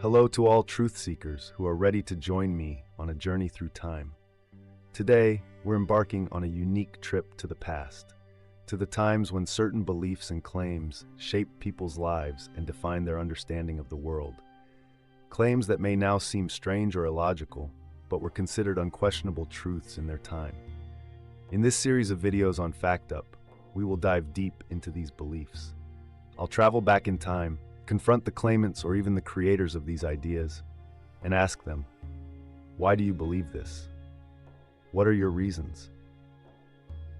Hello to all truth seekers who are ready to join me on a journey through time. Today, we're embarking on a unique trip to the past, to the times when certain beliefs and claims shaped people's lives and defined their understanding of the world. Claims that may now seem strange or illogical, but were considered unquestionable truths in their time. In this series of videos on FactUp, we will dive deep into these beliefs. I'll travel back in time, confront the claimants or even the creators of these ideas, and ask them, why do you believe this? What are your reasons?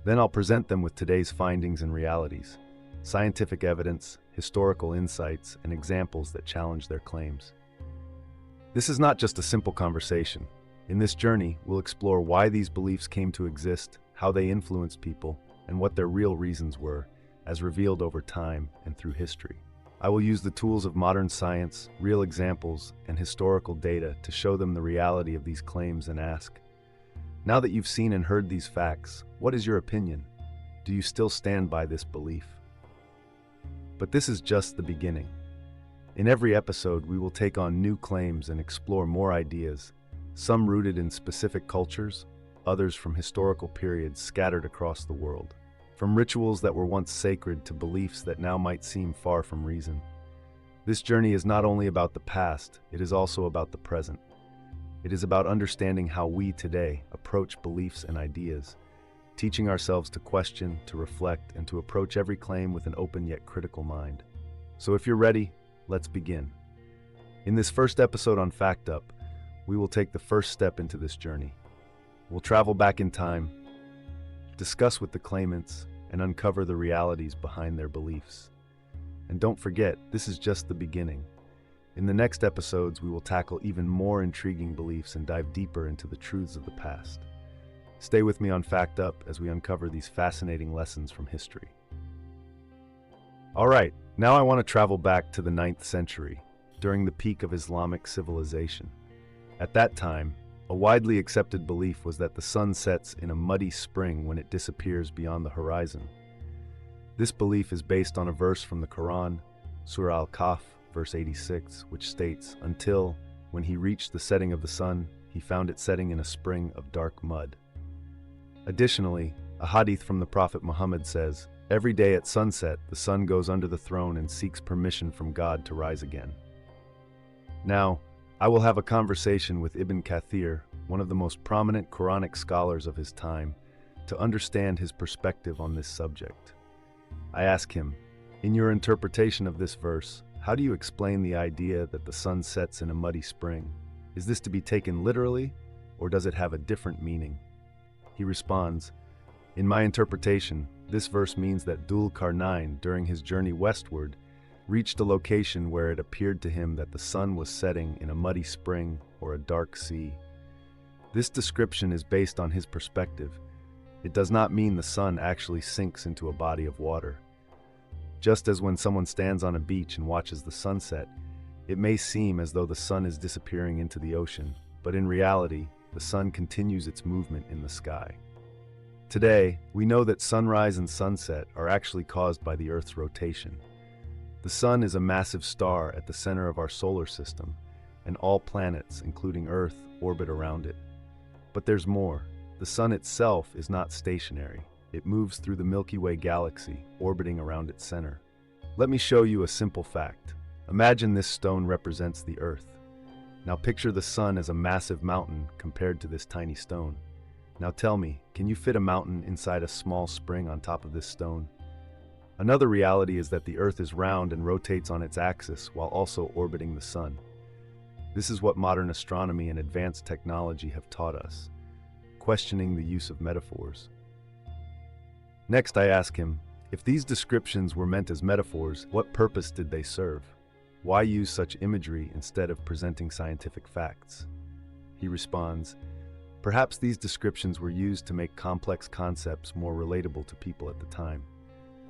Then I'll present them with today's findings and realities, scientific evidence, historical insights, and examples that challenge their claims. This is not just a simple conversation. In this journey, we'll explore why these beliefs came to exist, how they influenced people, and what their real reasons were, as revealed over time and through history. I will use the tools of modern science, real examples, and historical data to show them the reality of these claims and ask, now that you've seen and heard these facts, what is your opinion? Do you still stand by this belief? But this is just the beginning. In every episode, we will take on new claims and explore more ideas, some rooted in specific cultures, others from historical periods scattered across the world. From rituals that were once sacred to beliefs that now might seem far from reason. This journey is not only about the past, it is also about the present. It is about understanding how we today approach beliefs and ideas, teaching ourselves to question, to reflect, and to approach every claim with an open yet critical mind. So if you're ready, let's begin. In this first episode on FactUp, we will take the first step into this journey. We'll travel back in time, discuss with the claimants, and uncover the realities behind their beliefs. And don't forget, this is just the beginning. In the next episodes, we will tackle even more intriguing beliefs and dive deeper into the truths of the past. Stay with me on FactUp as we uncover these fascinating lessons from history. All right, now I want to travel back to the 9th century, during the peak of Islamic civilization. At that time, a widely accepted belief was that the sun sets in a muddy spring when it disappears beyond the horizon. This belief is based on a verse from the Quran, Surah Al-Kahf, verse 86, which states, until, when he reached the setting of the sun, he found it setting in a spring of dark mud. Additionally, a hadith from the Prophet Muhammad says, every day at sunset, the sun goes under the throne and seeks permission from God to rise again. Now, I will have a conversation with Ibn Kathir, one of the most prominent Quranic scholars of his time, to understand his perspective on this subject. I ask him, in your interpretation of this verse, how do you explain the idea that the sun sets in a muddy spring? Is this to be taken literally, or does it have a different meaning? He responds, in my interpretation, this verse means that Dhul Qarnayn, during his journey westward, reached a location where it appeared to him that the sun was setting in a muddy spring or a dark sea. This description is based on his perspective. It does not mean the sun actually sinks into a body of water. Just as when someone stands on a beach and watches the sunset, it may seem as though the sun is disappearing into the ocean, but in reality, the sun continues its movement in the sky. Today, we know that sunrise and sunset are actually caused by the Earth's rotation. The sun is a massive star at the center of our solar system, and all planets, including Earth, orbit around it. But there's more. The sun itself is not stationary. It moves through the Milky Way galaxy, orbiting around its center. Let me show you a simple fact. Imagine this stone represents the Earth. Now picture the sun as a massive mountain compared to this tiny stone. Now tell me, can you fit a mountain inside a small spring on top of this stone? Another reality is that the Earth is round and rotates on its axis while also orbiting the sun. This is what modern astronomy and advanced technology have taught us, questioning the use of metaphors. Next, I ask him, if these descriptions were meant as metaphors, what purpose did they serve? Why use such imagery instead of presenting scientific facts? He responds, perhaps these descriptions were used to make complex concepts more relatable to people at the time.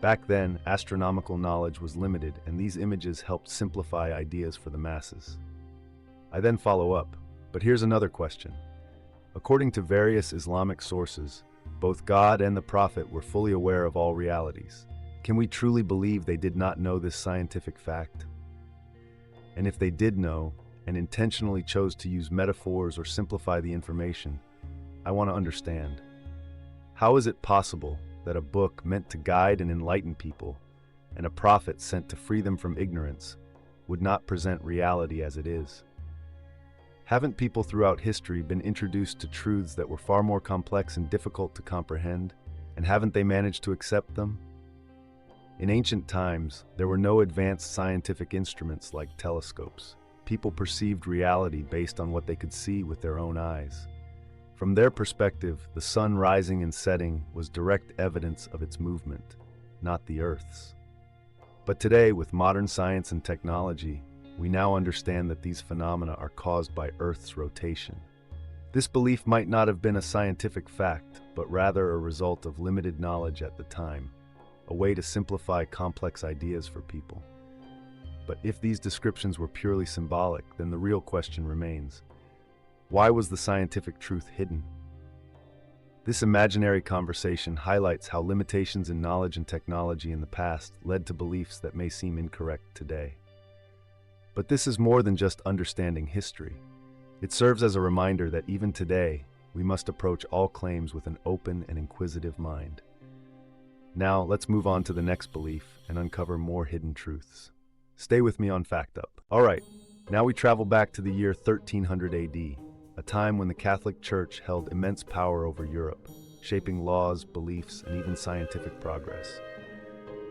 Back then, astronomical knowledge was limited, and these images helped simplify ideas for the masses. I then follow up, but here's another question. According to various Islamic sources, both God and the Prophet were fully aware of all realities. Can we truly believe they did not know this scientific fact? And if they did know, and intentionally chose to use metaphors or simplify the information, I want to understand. How is it possible that a book meant to guide and enlighten people, and a prophet sent to free them from ignorance, would not present reality as it is? Haven't people throughout history been introduced to truths that were far more complex and difficult to comprehend, and haven't they managed to accept them? In ancient times, there were no advanced scientific instruments like telescopes. People perceived reality based on what they could see with their own eyes. From their perspective, the sun rising and setting was direct evidence of its movement, not the Earth's. But today, with modern science and technology, we now understand that these phenomena are caused by Earth's rotation. This belief might not have been a scientific fact, but rather a result of limited knowledge at the time, a way to simplify complex ideas for people. But if these descriptions were purely symbolic, then the real question remains: why was the scientific truth hidden? This imaginary conversation highlights how limitations in knowledge and technology in the past led to beliefs that may seem incorrect today. But this is more than just understanding history. It serves as a reminder that even today, we must approach all claims with an open and inquisitive mind. Now, let's move on to the next belief and uncover more hidden truths. Stay with me on FactUp. All right, now we travel back to the year 1300 AD, a time when the Catholic Church held immense power over Europe, shaping laws, beliefs, and even scientific progress.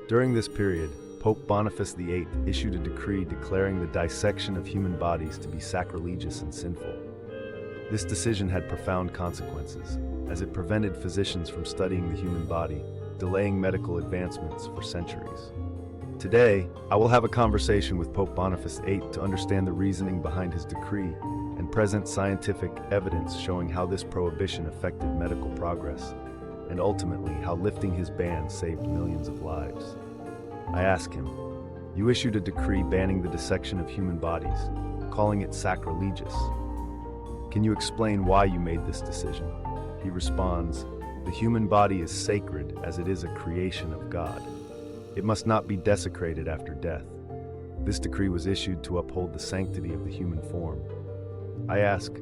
During this period, Pope Boniface VIII issued a decree declaring the dissection of human bodies to be sacrilegious and sinful. This decision had profound consequences, as it prevented physicians from studying the human body, delaying medical advancements for centuries. Today, I will have a conversation with Pope Boniface VIII to understand the reasoning behind his decree and present scientific evidence showing how this prohibition affected medical progress, and ultimately how lifting his ban saved millions of lives. I ask him, "You issued a decree banning the dissection of human bodies, calling it sacrilegious. Can you explain why you made this decision?" He responds, "The human body is sacred as it is a creation of God. It must not be desecrated after death. This decree was issued to uphold the sanctity of the human form." I ask,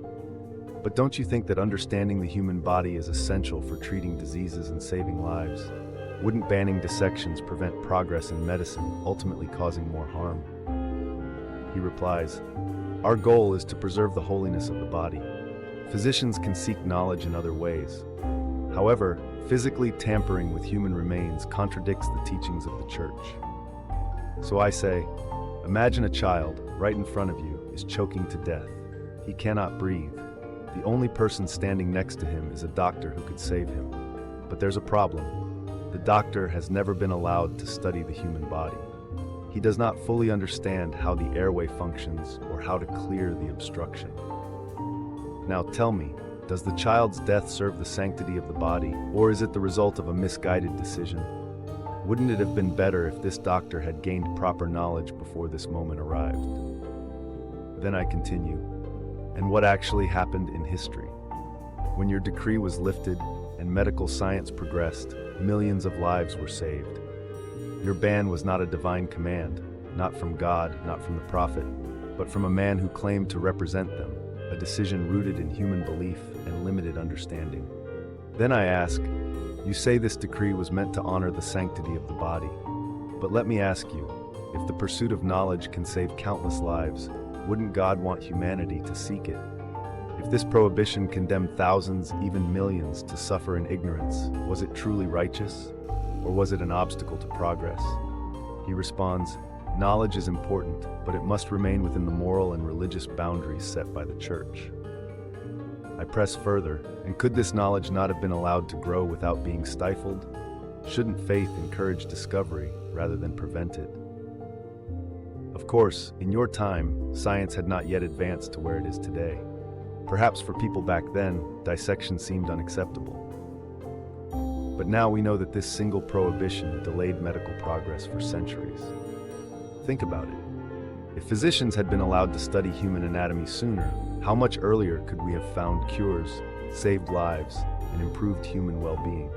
"But don't you think that understanding the human body is essential for treating diseases and saving lives? Wouldn't banning dissections prevent progress in medicine, ultimately causing more harm?" He replies, "Our goal is to preserve the holiness of the body. Physicians can seek knowledge in other ways. However, physically tampering with human remains contradicts the teachings of the Church." So I say, imagine a child right in front of you is choking to death. He cannot breathe. The only person standing next to him is a doctor who could save him. But there's a problem. The doctor has never been allowed to study the human body. He does not fully understand how the airway functions or how to clear the obstruction. Now tell me, does the child's death serve the sanctity of the body, or is it the result of a misguided decision? Wouldn't it have been better if this doctor had gained proper knowledge before this moment arrived? Then I continue, and what actually happened in history? When your decree was lifted and medical science progressed, millions of lives were saved. Your ban was not a divine command, not from God, not from the prophet, but from a man who claimed to represent them, a decision rooted in human belief and limited understanding. Then I ask, you say this decree was meant to honor the sanctity of the body, but let me ask you, if the pursuit of knowledge can save countless lives, wouldn't God want humanity to seek it? If this prohibition condemned thousands, even millions, to suffer in ignorance, was it truly righteous? Or was it an obstacle to progress? He responds, knowledge is important, but it must remain within the moral and religious boundaries set by the Church. I press further, and could this knowledge not have been allowed to grow without being stifled? Shouldn't faith encourage discovery rather than prevent it? Of course, in your time, science had not yet advanced to where it is today. Perhaps for people back then, dissection seemed unacceptable. But now we know that this single prohibition delayed medical progress for centuries. Think about it. If physicians had been allowed to study human anatomy sooner, how much earlier could we have found cures, saved lives, and improved human well-being?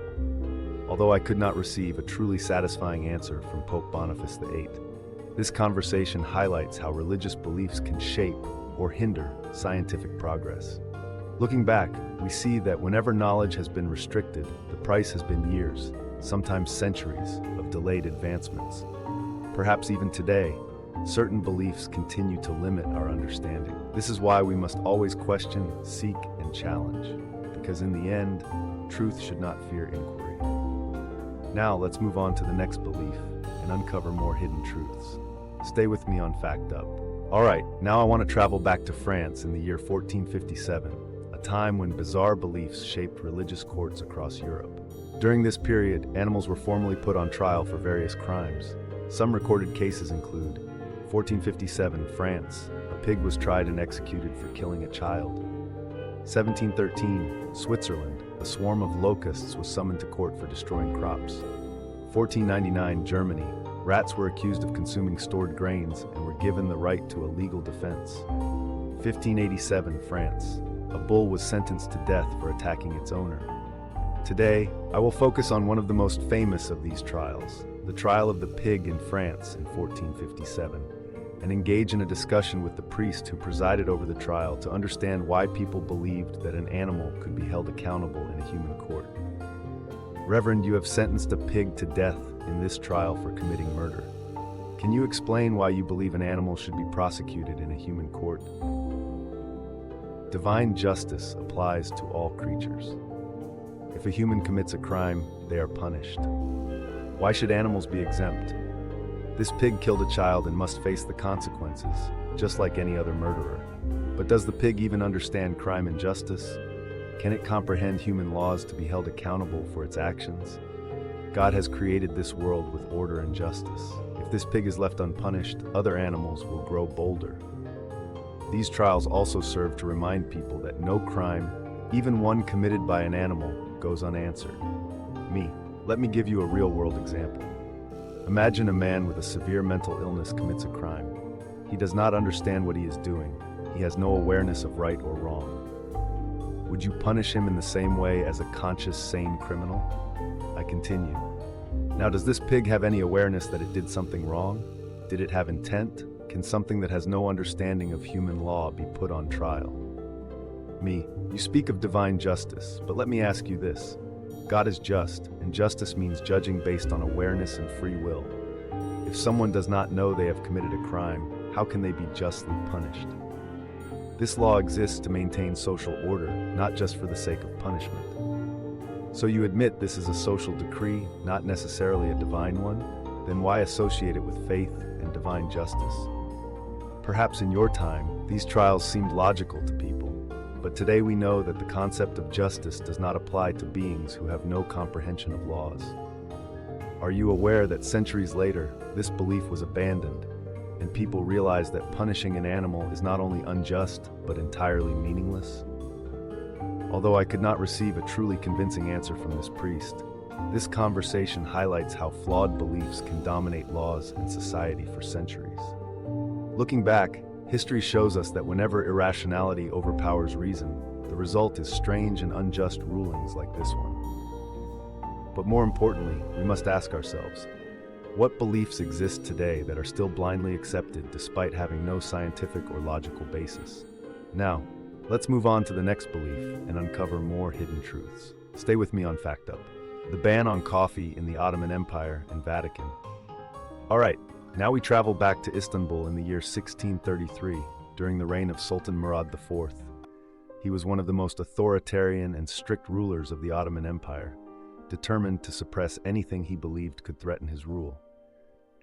Although I could not receive a truly satisfying answer from Pope Boniface VIII, this conversation highlights how religious beliefs can shape or hinder scientific progress. Looking back, we see that whenever knowledge has been restricted, the price has been years, sometimes centuries, of delayed advancements. Perhaps even today, certain beliefs continue to limit our understanding. This is why we must always question, seek, and challenge, because in the end, truth should not fear inquiry. Now let's move on to the next belief and uncover more hidden truths. Stay with me on FactUp. Alright, now I want to travel back to France in the year 1457, a time when bizarre beliefs shaped religious courts across Europe. During this period, animals were formally put on trial for various crimes. Some recorded cases include 1457, France. A pig was tried and executed for killing a child. 1713, Switzerland. A swarm of locusts was summoned to court for destroying crops. 1499, Germany. Rats were accused of consuming stored grains and were given the right to a legal defense. 1587, France. A bull was sentenced to death for attacking its owner. Today, I will focus on one of the most famous of these trials, the trial of the pig in France in 1457, and engage in a discussion with the priest who presided over the trial to understand why people believed that an animal could be held accountable in a human court. Reverend, you have sentenced a pig to death in this trial for committing murder. Can you explain why you believe an animal should be prosecuted in a human court? Divine justice applies to all creatures. If a human commits a crime, they are punished. Why should animals be exempt? This pig killed a child and must face the consequences, just like any other murderer. But does the pig even understand crime and justice? Can it comprehend human laws to be held accountable for its actions? God has created this world with order and justice. If this pig is left unpunished, other animals will grow bolder. These trials also serve to remind people that no crime, even one committed by an animal, goes unanswered. Let me give you a real-world example. Imagine a man with a severe mental illness commits a crime. He does not understand what he is doing. He has no awareness of right or wrong. Would you punish him in the same way as a conscious, sane criminal? I continue. Now, does this pig have any awareness that it did something wrong? Did it have intent? Can something that has no understanding of human law be put on trial? You speak of divine justice, but let me ask you this. God is just, and justice means judging based on awareness and free will. If someone does not know they have committed a crime, how can they be justly punished? This law exists to maintain social order, not just for the sake of punishment. So you admit this is a social decree, not necessarily a divine one? Then why associate it with faith and divine justice? Perhaps in your time, these trials seemed logical to people, but today we know that the concept of justice does not apply to beings who have no comprehension of laws. Are you aware that centuries later, this belief was abandoned, and people realized that punishing an animal is not only unjust, but entirely meaningless? Although I could not receive a truly convincing answer from this priest, this conversation highlights how flawed beliefs can dominate laws and society for centuries. Looking back, history shows us that whenever irrationality overpowers reason, the result is strange and unjust rulings like this one. But more importantly, we must ask ourselves, what beliefs exist today that are still blindly accepted despite having no scientific or logical basis? Now, let's move on to the next belief and uncover more hidden truths. Stay with me on FactUp. The ban on coffee in the Ottoman Empire and Vatican. Alright, now we travel back to Istanbul in the year 1633, during the reign of Sultan Murad IV. He was one of the most authoritarian and strict rulers of the Ottoman Empire, determined to suppress anything he believed could threaten his rule.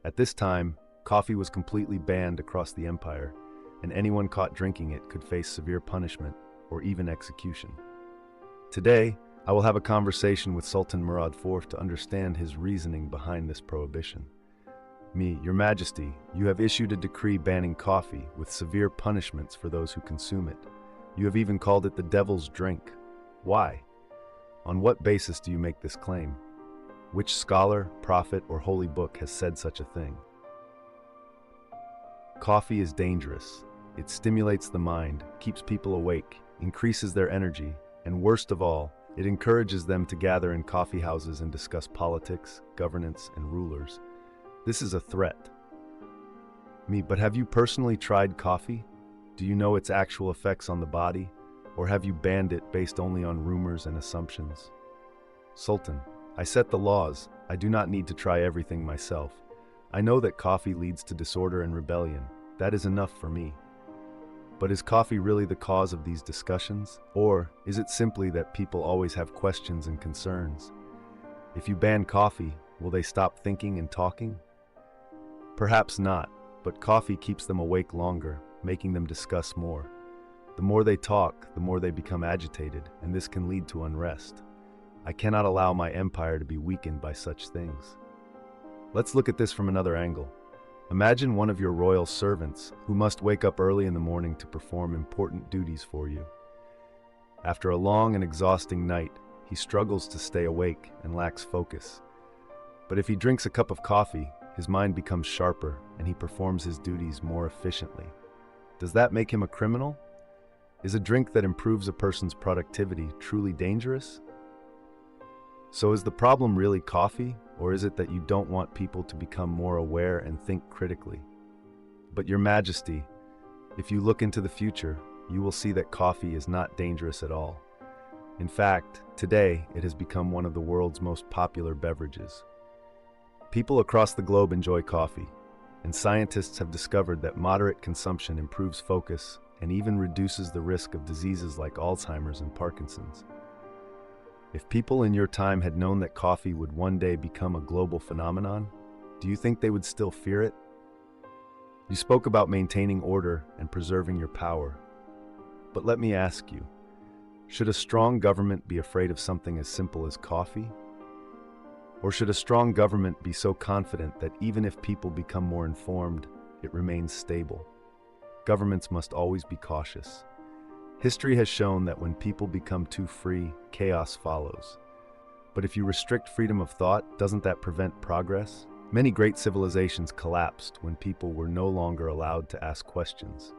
At this time, coffee was completely banned across the empire, and anyone caught drinking it could face severe punishment or even execution. Today, I will have a conversation with Sultan Murad IV to understand his reasoning behind this prohibition. Your Majesty, you have issued a decree banning coffee with severe punishments for those who consume it. You have even called it the devil's drink. Why? On what basis do you make this claim? Which scholar, prophet, or holy book has said such a thing? Coffee is dangerous. It stimulates the mind, keeps people awake, increases their energy, and worst of all, it encourages them to gather in coffee houses and discuss politics, governance, and rulers. This is a threat. But have you personally tried coffee? Do you know its actual effects on the body, or have you banned it based only on rumors and assumptions? Sultan, I set the laws. I do not need to try everything myself. I know that coffee leads to disorder and rebellion. That is enough for me. But is coffee really the cause of these discussions? Or is it simply that people always have questions and concerns? If you ban coffee, will they stop thinking and talking? Perhaps not, but coffee keeps them awake longer, making them discuss more. The more they talk, the more they become agitated, and this can lead to unrest. I cannot allow my empire to be weakened by such things. Let's look at this from another angle. Imagine one of your royal servants who must wake up early in the morning to perform important duties for you. After a long and exhausting night, he struggles to stay awake and lacks focus. But if he drinks a cup of coffee, his mind becomes sharper and he performs his duties more efficiently. Does that make him a criminal? Is a drink that improves a person's productivity truly dangerous? So is the problem really coffee, or is it that you don't want people to become more aware and think critically? But Your Majesty, if you look into the future, you will see that coffee is not dangerous at all. In fact, today it has become one of the world's most popular beverages. People across the globe enjoy coffee, and scientists have discovered that moderate consumption improves focus and even reduces the risk of diseases like Alzheimer's and Parkinson's. If people in your time had known that coffee would one day become a global phenomenon, do you think they would still fear it? You spoke about maintaining order and preserving your power. But let me ask you, should a strong government be afraid of something as simple as coffee? Or should a strong government be so confident that even if people become more informed, it remains stable? Governments must always be cautious. History has shown that when people become too free, chaos follows. But if you restrict freedom of thought, doesn't that prevent progress? Many great civilizations collapsed when people were no longer allowed to ask questions.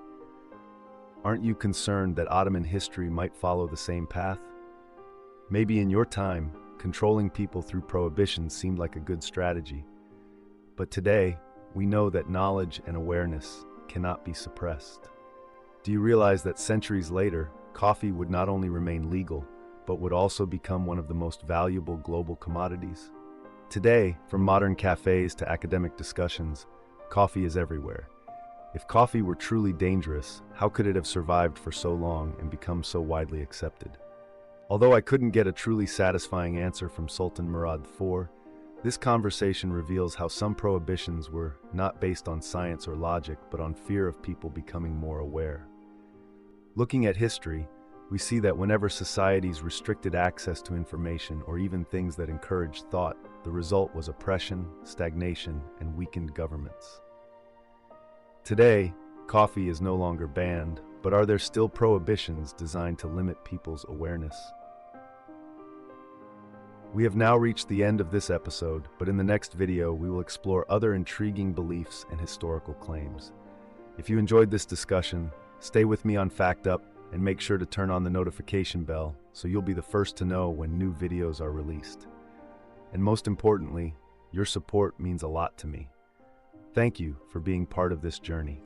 Aren't you concerned that Ottoman history might follow the same path? Maybe in your time, controlling people through prohibition seemed like a good strategy. But today, we know that knowledge and awareness cannot be suppressed. Do you realize that centuries later, coffee would not only remain legal, but would also become one of the most valuable global commodities? Today, from modern cafes to academic discussions, coffee is everywhere. If coffee were truly dangerous, how could it have survived for so long and become so widely accepted? Although I couldn't get a truly satisfying answer from Sultan Murad IV, this conversation reveals how some prohibitions were not based on science or logic, but on fear of people becoming more aware. Looking at history, we see that whenever societies restricted access to information or even things that encouraged thought, the result was oppression, stagnation, and weakened governments. Today, coffee is no longer banned, but are there still prohibitions designed to limit people's awareness? We have now reached the end of this episode, but in the next video we will explore other intriguing beliefs and historical claims. If you enjoyed this discussion, stay with me on FactUp and make sure to turn on the notification bell so you'll be the first to know when new videos are released. And most importantly, your support means a lot to me. Thank you for being part of this journey.